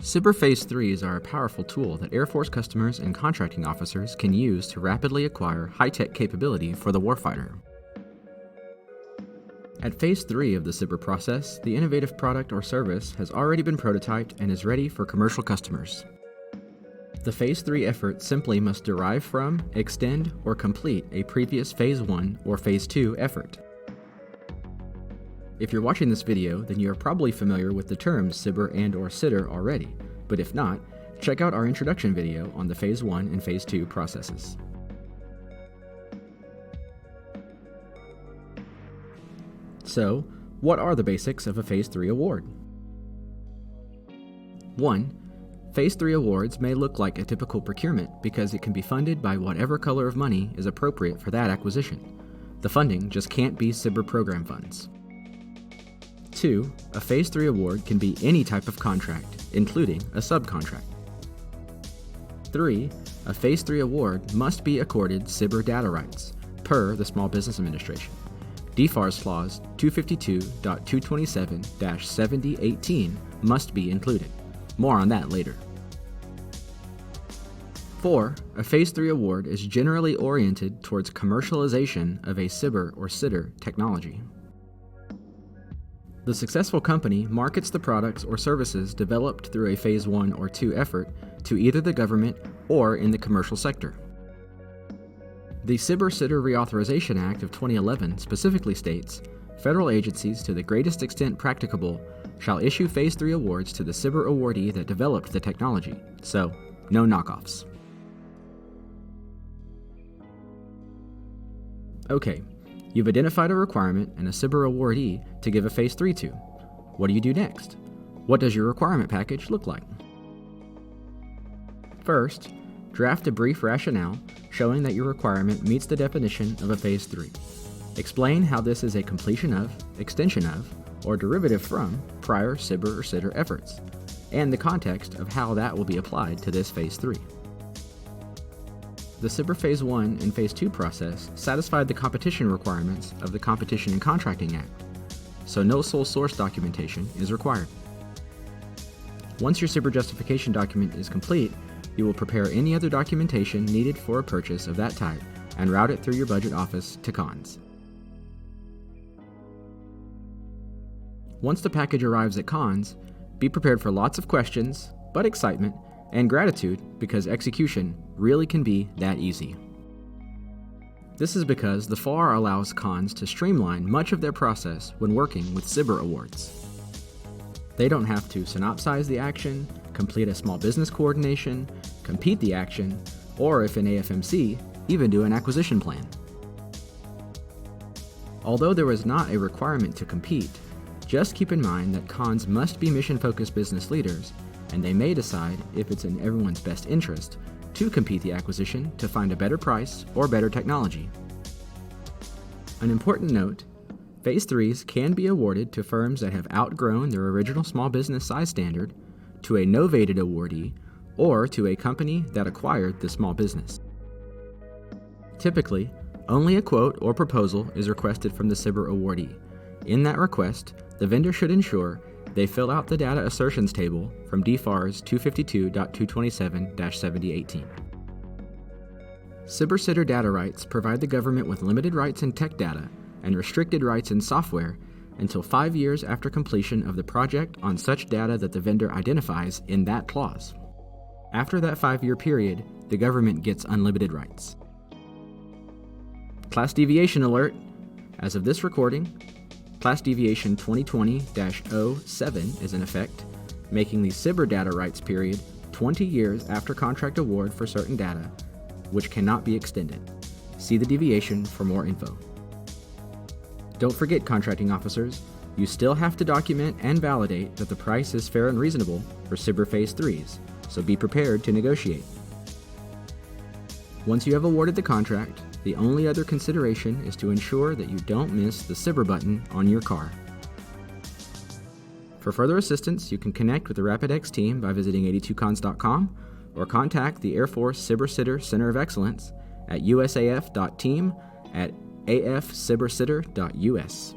SBIR Phase IIIs are a powerful tool that Air Force customers and contracting officers can use to rapidly acquire high-tech capability for the warfighter. At Phase III of the SBIR process, the innovative product or service has already been prototyped and is ready for commercial customers. The Phase III effort simply must derive from, extend, or complete a previous Phase I or Phase II effort. If you're watching this video, then you are probably familiar with the terms SBIR and/or SITR already, but if not, check out our introduction video on the Phase I and Phase II processes. So, what are the basics of a Phase III award? 1. Phase III awards may look like a typical procurement because it can be funded by whatever color of money is appropriate for that acquisition. The funding just can't be SBIR program funds. 2. A Phase III award can be any type of contract, including a subcontract. 3. A Phase III award must be accorded SBIR data rights, per the Small Business Administration. DFARS Clause 252.227-7018 must be included. More on that later. 4. A Phase III award is generally oriented towards commercialization of a SBIR or SITR technology. The successful company markets the products or services developed through a Phase I or II effort to either the government or in the commercial sector. The SBIR-SITR Reauthorization Act of 2011 specifically states, federal agencies, to the greatest extent practicable, shall issue Phase III awards to the SBIR awardee that developed the technology, so no knockoffs. Okay, you've identified a requirement and a SBIR awardee to give a Phase III to. What do you do next? What does your requirement package look like? First, draft a brief rationale showing that your requirement meets the definition of a Phase III. Explain how this is a completion of, extension of, or derivative from prior SBIR or SITR efforts, and the context of how that will be applied to this Phase III. The SBIR Phase I and Phase II process satisfied the competition requirements of the Competition and Contracting Act, so no sole source documentation is required. Once your SBIR justification document is complete, you will prepare any other documentation needed for a purchase of that type and route it through your budget office to cons. Once the package arrives at cons, be prepared for lots of questions, but excitement, and gratitude because execution really can be that easy. This is because the FAR allows cons to streamline much of their process when working with SBIR awards. They don't have to synopsize the action, complete a small business coordination, compete the action, or if in AFMC, even do an acquisition plan. Although there is not a requirement to compete, just keep in mind that cons must be mission-focused business leaders, and they may decide, if it's in everyone's best interest, to compete the acquisition to find a better price or better technology. An important note, Phase IIIs can be awarded to firms that have outgrown their original small business size standard, to a novated awardee, or to a company that acquired the small business. Typically, only a quote or proposal is requested from the SBIR awardee. In that request, the vendor should ensure they fill out the data assertions table from DFARS 252.227-7018. SBIR-SITR data rights provide the government with limited rights in tech data and restricted rights in software until 5 years after completion of the project on such data that the vendor identifies in that clause. After that 5-year period, the government gets unlimited rights. Class deviation alert! As of this recording, Class Deviation 2020-07 is in effect, making the SBIR data rights period 20 years after contract award for certain data, which cannot be extended. See the deviation for more info. Don't forget, contracting officers, you still have to document and validate that the price is fair and reasonable for SBIR Phase IIIs, so be prepared to negotiate. Once you have awarded the contract, the only other consideration is to ensure that you don't miss the SBIR button on your car. For further assistance, you can connect with the RapidX team by visiting 82cons.com or contact the Air Force SBIR-SITR Center of Excellence at usaf.team@afsbirsitter.us.